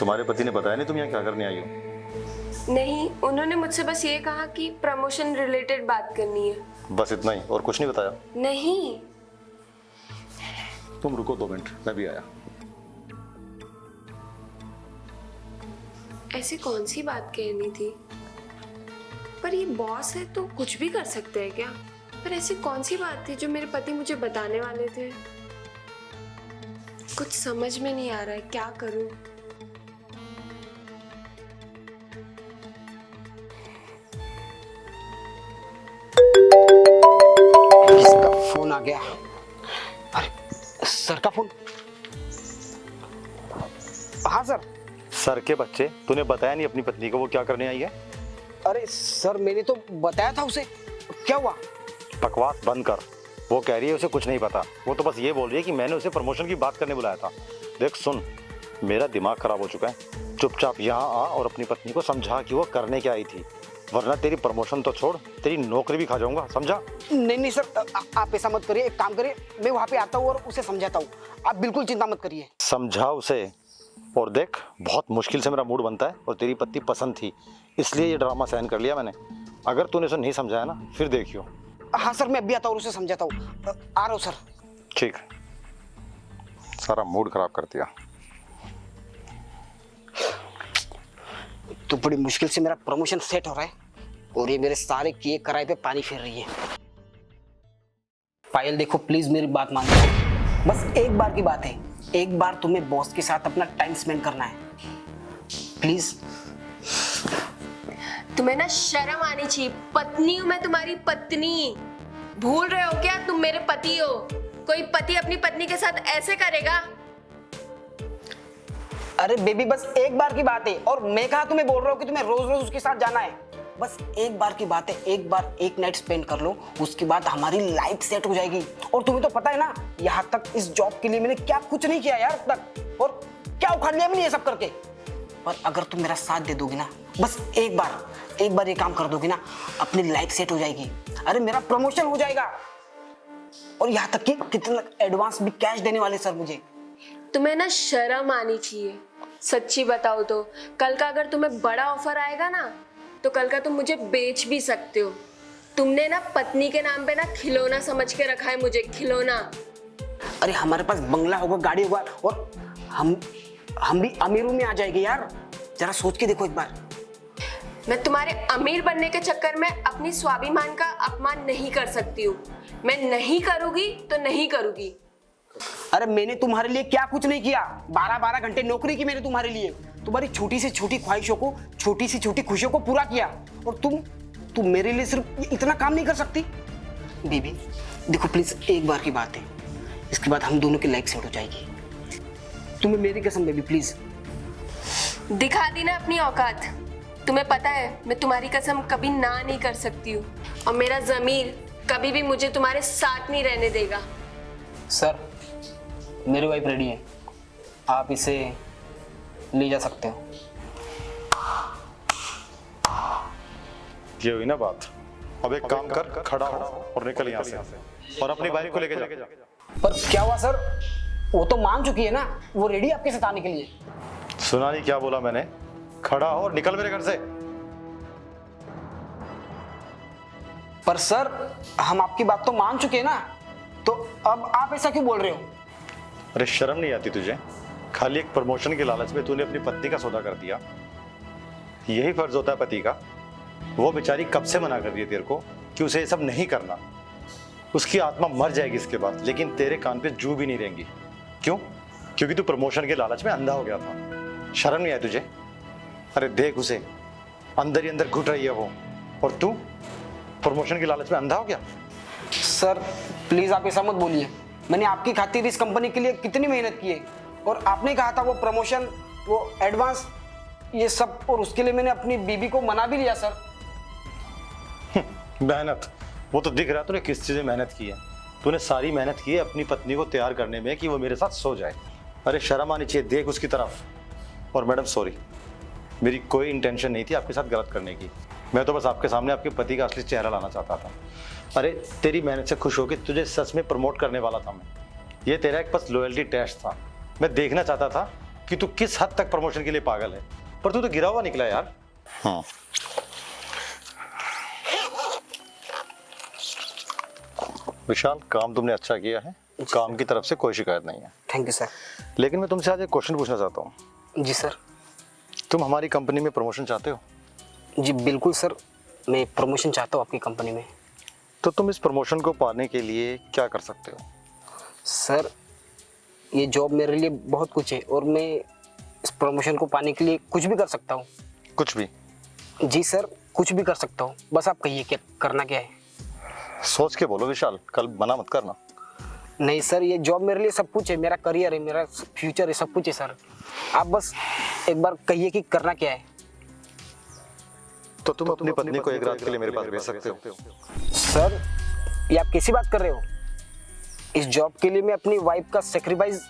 तुम्हारे पति ने बताया नहीं तुम यहाँ क्या करने आई हो? नहीं, उन्होंने मुझसे बस ये कहा कि प्रमोशन रिलेटेड बात करनी है। बस इतना ही, और कुछ नहीं बताया? नहीं। तुम रुको 2 मिनट, मैं भी आया। ऐसी कौन सी बात कहनी थी? पर ये बॉस है तो कुछ भी कर सकते हैं क्या? पर ऐसी कौन सी बात थी जो मेरे पति मुझे बताने वाले थे? कुछ समझ में नहीं आ रहा है, क्या करूं? किसका फोन आ गया? अरे सर का फोन। हाँ सर। सर के बच्चे, तूने बताया नहीं अपनी पत्नी को वो क्या करने आई है? अरे सर मैंने तो बताया था उसे। क्या हुआ? बकवास बंद कर। वो कह रही है उसे कुछ नहीं पता। वो तो बस ये बोल रही है कि मैंने उसे प्रमोशन की बात करने बुलाया था। देख सुन, मेरा दिमाग खराब हो चुका है। चुपचाप यहाँ आ और अपनी पत्नी को समझा कि वो करने क्या आई थी, वरना तेरी प्रमोशन तो छोड़, तेरी नौकरी भी खा जाऊंगा, समझा? नहीं सर, आप ऐसा मत करिए। एक काम करिए, मैं वहाँ पे आता हूँ और उसे समझाता हूँ। आप बिल्कुल चिंता मत करिए। समझा उसे। और देख, बहुत मुश्किल से मेरा मूड बनता है और तेरी पत्नी पसंद थी, इसलिए ये ड्रामा सहन कर लिया मैंने। अगर तूने उसे नहीं समझाया ना, फिर देखियो। हाँ सर, मैं अभी आता हूँ और उसे समझाता हूँ। आ रहा हूँ सर। ठीक। सारा मूड खराब कर दिया। तो बड़ी मुश्किल से मेरा प्रमोशन सेट हो रहा है और ये मेरे सारे किए कराए पे पानी फेर रही है। पायल देखो, प्लीज मेरी बात मान लो। बस एक बार की बात है, एक बार तुम्हें बॉस के साथ अपना टाइम स्पेंड करना है, प्लीज। तुम्हें ना शर्म आनी चाहिए। पत्नी हूँ मैं, तुम्हारी पत्नी। भूल रहे हो क्या तुम मेरे पति हो? कोई पति अपनी पत्नी के साथ ऐसे करेगा? अरे बेबी, बस एक बार की बात है और मैं कहा तुम्हें बोल रहा हूँ कि तुम्हें रोज रोज उसके साथ जाना है। बस एक बार की बात है, एक बार एक नाइट स्पेंड कर लो, उसके बाद हमारी लाइफ सेट हो जाएगी। और तुम्हें तो पता है ना, यहाँ तक इस जॉब के लिए मैंने क्या कुछ नहीं किया यार अब तक, और क्या उखाड़ लिया मैंने ये सब करके। पर अगर तुम मेरा साथ दे दोगी ना, बस एक बार ये काम कर दोगी ना, अपनी लाइफ सेट हो जाएगी। अरे मेरा प्रमोशन हो जाएगा, और यहाँ तक कि कितना एडवांस भी कैश देने वाले सर मुझे। तुम्हें ना शर्म आनी चाहिए। सच्ची बताओ तो, कल का अगर तुम्हें बड़ा ऑफर आएगा ना, तो कल का तुम मुझे बेच भी सकते हो। तुमने ना पत्नी के नाम पे ना खिलौना समझ के रखा है मुझे, खिलौना। अरे हमारे पास बंगला होगा, गाड़ी होगा, और हम भी अमीरों में आ जाएंगे यार। जरा सोच के देखो एक बार। मैं तुम्हारे अमीर बनने के चक्कर में अपनी स्वाभिमान का अपमान नहीं कर सकती हूँ। मैं नहीं करूँगी तो नहीं करूँगी। अरे मैंने तुम्हारे लिए क्या कुछ नहीं किया। 12-12 घंटे नौकरी की मैंने तुम्हारे लिए, तुम्हारी छोटी से छोटी ख्वाहिशों को, छोटी से छोटी खुशियों को पूरा किया, और तुम मेरे लिए सिर्फ इतना काम नहीं कर सकती। बेबी देखो, प्लीज एक बार की बात है, इसके बाद हम दोनों की लाइफ सेट हो जाएगी। तुम्हें मेरी कसम बेबी, प्लीज। दिखा दी ना अपनी औकात। तुम्हें पता है मैं तुम्हारी कसम कभी ना नहीं कर सकती हूँ, और मेरा ज़मीर कभी भी मुझे तुम्हारे साथ नहीं रहने देगा। सर मेरी वाइफ रेडी है, आप इसे ले जा सकते हो। ये हुई ना बात। अब एक काम कर, खड़ा हो और निकल यहाँ से, और अपनी बारी को लेके जा। पर क्या हुआ सर? वो तो मान चुकी है ना, वो रेडी आपके साथ आने के लिए। सुना नहीं क्या बोला मैंने? खड़ा हो और निकल मेरे घर से। पर सर हम आपकी बात तो मान चुके हैं ना, तो अब आप ऐसा क्यों बोल रहे हो? अरे शर्म नहीं आती तुझे? खाली एक प्रमोशन के लालच में तूने अपनी पत्नी का सौदा कर दिया। यही फर्ज होता है पति का। वो बेचारी कब से मना कर रही है तेरे को कि उसे ये सब नहीं करना। उसकी आत्मा मर जाएगी इसके बाद, लेकिन तेरे कान पे जू भी नहीं रहेंगी। क्यों? क्योंकि तू प्रमोशन के लालच में अंधा हो गया था। शर्म नहीं आई तुझे? अरे देख उसे, अंदर ही अंदर घुट रही है वो, और तू प्रमोशन के लालच में अंधा हो गया। सर प्लीज आप ऐसा मत बोलिए। मैंने आपकी खातिर इस कंपनी के लिए कितनी मेहनत की है, और आपने कहा था वो प्रमोशन, वो एडवांस, ये सब, और उसके लिए मैंने अपनी बीबी को मना भी लिया सर। मेहनत, वो तो दिख रहा है तूने किस चीज़ में मेहनत की है। तूने सारी मेहनत की है अपनी पत्नी को तैयार करने में कि वो मेरे साथ सो जाए। अरे शर्म आनी चाहिए, देख उसकी तरफ। और मैडम सॉरी, मेरी कोई इंटेंशन नहीं थी आपके साथ गलत करने की। मैं तो बस आपके सामने आपके पति का असली चेहरा लाना चाहता था। अरे तेरी मेहनत से खुश होकर तुझे सच में प्रमोट करने वाला था मैं। ये तेरा एक बस लॉयल्टी टेस्ट था। मैं देखना चाहता था कि तू किस हद तक प्रमोशन के लिए पागल है, पर तू तो गिरा हुआ निकला यार। हाँ, विशाल, काम तुमने अच्छा किया है, काम की तरफ से कोई शिकायत नहीं है। Thank you sir. लेकिन मैं तुमसे आज एक क्वेश्चन पूछना चाहता हूँ। जी सर। तुम हमारी कंपनी में प्रमोशन चाहते हो? जी बिल्कुल सर, मैं प्रमोशन चाहता हूँ आपकी कंपनी में। तो तुम इस प्रमोशन को पाने के लिए क्या कर सकते हो? सर, ये जॉब मेरे लिए बहुत कुछ है और मैं इस प्रमोशन को पाने के लिए कुछ भी कर सकता हूँ। कुछ भी? जी सर, कुछ भी कर सकता हूँ, बस आप कहिए क्या करना क्या है। सोच के बोलो विशाल, कल मना मत करना। नहीं सर, ये जॉब मेरे लिए सब कुछ है, मेरा करियर है, मेरा फ्यूचर है, सब कुछ है सर। आप बस एक बार कहिए कि करना क्या है। तो तुम अपनी पत्नी को एक रात के लिए मेरे पास भेज सकते हो? सर, ये आप कैसी बात कर रहे हो? इस जॉब के लिए मैं अपनी वाइफ का सेक्रीफाइस,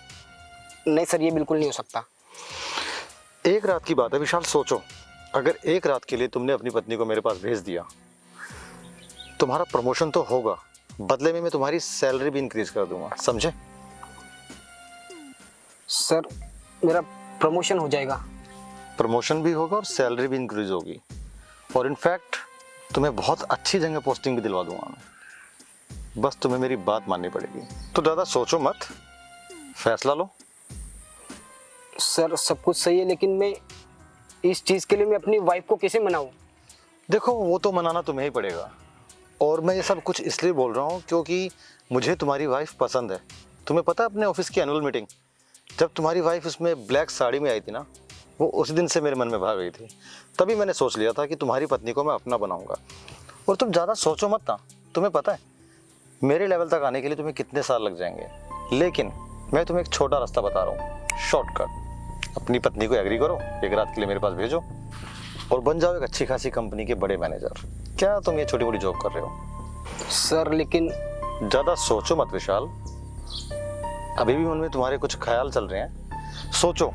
नहीं सर, ये बिल्कुल नहीं हो सकता। एक रात की बात है विशाल, सोचो, अगर एक रात के लिए तुमने अपनी पत्नी को मेरे पास भेज दिया, तुम्हारा प्रमोशन तो होगा, बदले में मैं तुम्हारी सैलरी भी इंक्रीज कर दूंगा, समझे? सर, मेरा प्रमोशन हो जाएगा। प्रमोशन भी होगा और सैलरी भी इंक्रीज होगी, और इनफैक्ट तुम्हें बहुत अच्छी जगह पोस्टिंग भी दिलवा दूंगा मैं। बस तुम्हें मेरी बात माननी पड़ेगी। तो ज़्यादा सोचो मत, फैसला लो। सर, सब कुछ सही है, लेकिन मैं इस चीज़ के लिए मैं अपनी वाइफ को कैसे मनाऊं? देखो, वो तो मनाना तुम्हें ही पड़ेगा, और मैं ये सब कुछ इसलिए बोल रहा हूँ क्योंकि मुझे तुम्हारी वाइफ पसंद है। तुम्हें पता है, अपने ऑफिस की एनुअल मीटिंग जब तुम्हारी वाइफ उसमें ब्लैक साड़ी में आई थी ना, वो उस दिन से मेरे मन में भाग गई थी। तभी मैंने सोच लिया था कि तुम्हारी पत्नी को मैं अपना बनाऊंगा। और तुम ज़्यादा सोचो मत ना, तुम्हें पता है मेरे लेवल तक आने के लिए तुम्हें कितने साल लग जाएंगे, लेकिन मैं तुम्हें एक छोटा रास्ता बता रहा हूँ, शॉर्टकट। अपनी पत्नी को एग्री करो, एक रात के लिए मेरे पास भेजो, और बन जाओ एक अच्छी खासी कंपनी के बड़े मैनेजर। क्या तुम ये छोटी मोटी जॉब कर रहे हो? सर, लेकिन ज़्यादा सोचो मत विशाल, अभी भी मन में तुम्हारे कुछ ख्याल चल रहे हैं। सोचो,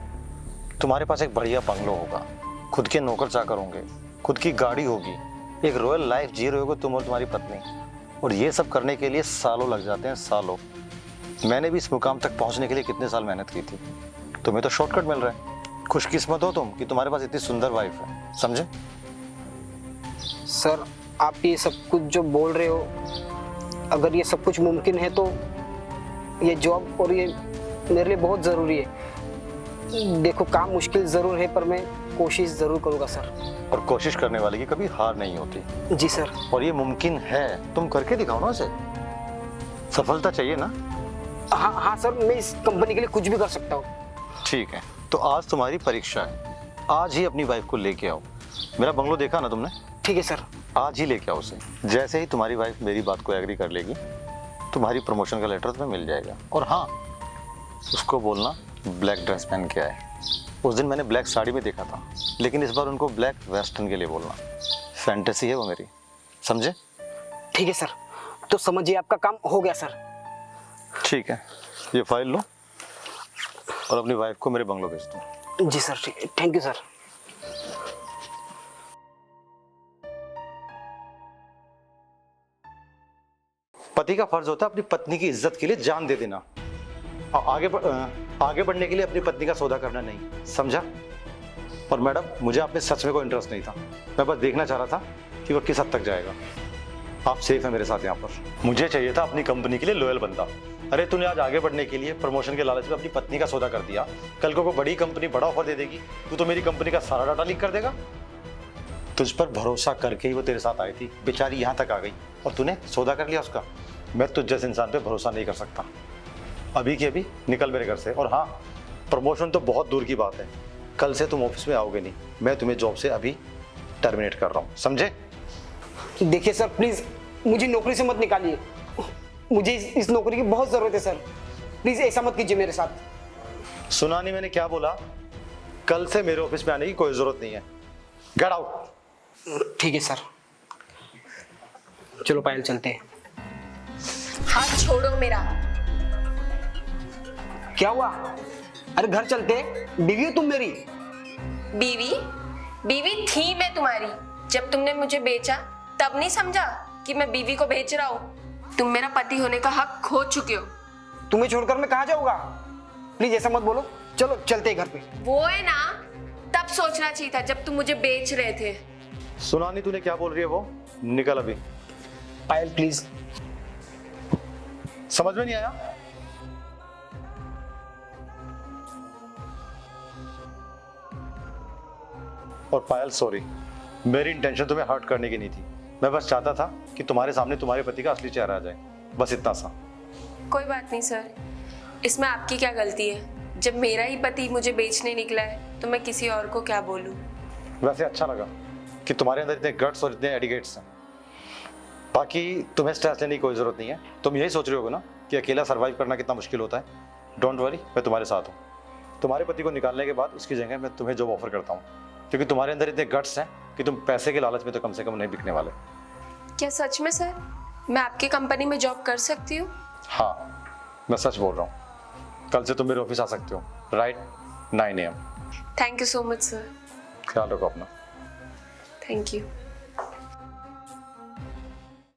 तुम्हारे पास एक बढ़िया बंगलो होगा, खुद के नौकर चाकर होंगे, खुद की गाड़ी होगी, एक रॉयल लाइफ जी रहे होगे तुम और तुम्हारी पत्नी। और ये सब करने के लिए सालों लग जाते हैं, सालों। मैंने भी इस मुकाम तक पहुंचने के लिए कितने साल मेहनत की थी। तुम्हें तो शॉर्टकट मिल रहा है। खुशकिस्मत हो तुम कि तुम्हारे पास इतनी सुंदर वाइफ है, समझे? सर, आप ये सब कुछ जो बोल रहे हो, अगर ये सब कुछ मुमकिन है तो ये जॉब और ये मेरे लिए बहुत ज़रूरी है। देखो, काम मुश्किल ज़रूर है, पर मैं कोशिश ज़रूर करूँगा सर। और कोशिश करने वाले की कभी हार नहीं होती। जी सर। और ये मुमकिन है, तुम करके दिखाओ ना उसे। सफलता चाहिए ना? हाँ हाँ सर, मैं इस कंपनी के लिए कुछ भी कर सकता हूँ। ठीक है, तो आज तुम्हारी परीक्षा है, आज ही अपनी वाइफ को लेके आओ। मेरा बंगलो देखा ना तुमने? ठीक है सर। आज ही लेके आओ उसे। जैसे ही तुम्हारी वाइफ मेरी बात को एग्री कर लेगी, तुम्हारी प्रमोशन का लेटर तुम्हें मिल जाएगा। और हाँ, उसको बोलना ब्लैक ड्रेस पहन के आए। उस दिन मैंने ब्लैक साड़ी में देखा था, लेकिन इस बार उनको ब्लैक वेस्टर्न के लिए बोलना। फैंटेसी है वो मेरी, समझे? ठीक है सर, तो समझिए आपका काम हो गया सर। ठीक है, ये फाइल लो और अपनी वाइफ को मेरे बंगलो भेज दो। जी सर, ठीक है, थैंक यू सर। पति का फर्ज होता है अपनी पत्नी की इज्जत के लिए जान दे देना, और आगे बढ़ने के लिए अपनी पत्नी का सौदा करना नहीं, समझा? और मैडम, मुझे आप में सच में कोई इंटरेस्ट नहीं था, मैं बस देखना चाह रहा था कि वो किस हद तक जाएगा। आप सेफ हैं मेरे साथ यहाँ पर। मुझे चाहिए था अपनी कंपनी के लिए लॉयल बंदा। अरे तूने आज आगे बढ़ने के लिए प्रमोशन के लालच में अपनी पत्नी का सौदा कर दिया, कल को बड़ी कंपनी बड़ा ऑफर दे देगी, तू तो मेरी कंपनी का सारा डाटा लीक कर देगा। तुझ पर भरोसा करके ही वो तेरे साथ आई थी, बेचारी यहाँ तक आ गई और तूने सौदा कर लिया उसका। मैं तुझ जैसे इंसान पे भरोसा नहीं कर सकता। अभी के अभी निकल मेरे घर से। और हाँ, प्रमोशन तो बहुत दूर की बात है, कल से तुम ऑफिस में आओगे नहीं। मैं तुम्हें जॉब से अभी टर्मिनेट कर रहा हूँ, समझे? देखिए सर, प्लीज मुझे नौकरी से मत निकालिए, मुझे इस नौकरी की बहुत जरूरत है सर। प्लीज ऐसा मत कीजिए मेरे साथ। सुना नहीं मैंने क्या बोला? कल से मेरे ऑफिस में आने की कोई जरूरत नहीं है, गेट आउट। ठीक है सर, चलो पायल चलते हैं। हाथ छोड़ो मेरा। क्या हुआ? अरे घर चलते, बीवी हो तुम मेरी। बीवी? बीवी थी मैं तुम्हारी, जब तुमने मुझे बेचा तब नहीं समझा कि मैं बीवी को बेच रहा हूँ। तुम मेरा पति होने का हक खो चुके हो। तुम्हें छोड़कर मैं कहाँ जाऊंगा? प्लीज ऐसा मत बोलो, चलो चलते हैं घर पे। वो है ना, तब सोचना चाहिए था जब तुम मुझे बेच रहे थे। सुना नहीं तूने क्या बोल रही है वो? निकल अभी। पायल प्लीज। समझ में नहीं आया? और पायल सॉरी, मेरी इंटेंशन तुम्हें हर्ट करने की नहीं थी। मैं बस चाहता था कि तुम्हारे सामने तुम्हारे पति का असली चेहरा आ जाए, बस इतना सा। कोई बात नहीं सर, इसमें आपकी क्या गलती है? जब मेरा ही पति मुझे बेचने निकला है तो मैं किसी और को क्या बोलूं? वैसे अच्छा लगा कि तुम्हारे अंदर इतने गट्स और इतने एडिकेट्स हैं। बाकी तुम्हें स्ट्रेस लेने की कोई ज़रूरत नहीं है। तुम यही सोच रहे होगे ना कि अकेला सर्वाइव करना कितना मुश्किल होता है। डोंट वरी, मैं तुम्हारे साथ हूँ। तुम्हारे पति को निकालने के बाद उसकी जगह मैं तुम्हें जॉब ऑफर करता हूँ, क्योंकि तुम्हारे अंदर इतने गट्स हैं कि तुम पैसे के लालच में तो कम से कम नहीं बिकने वाले। क्या सच में सर मैं आपकी कंपनी में जॉब कर सकती हूँ? हाँ, मैं सच बोल रहा हूँ। कल से तुम मेरे ऑफिस आ सकते हो, right 9 AM। Thank you so much sir. ख्याल रखो अपना। Thank you.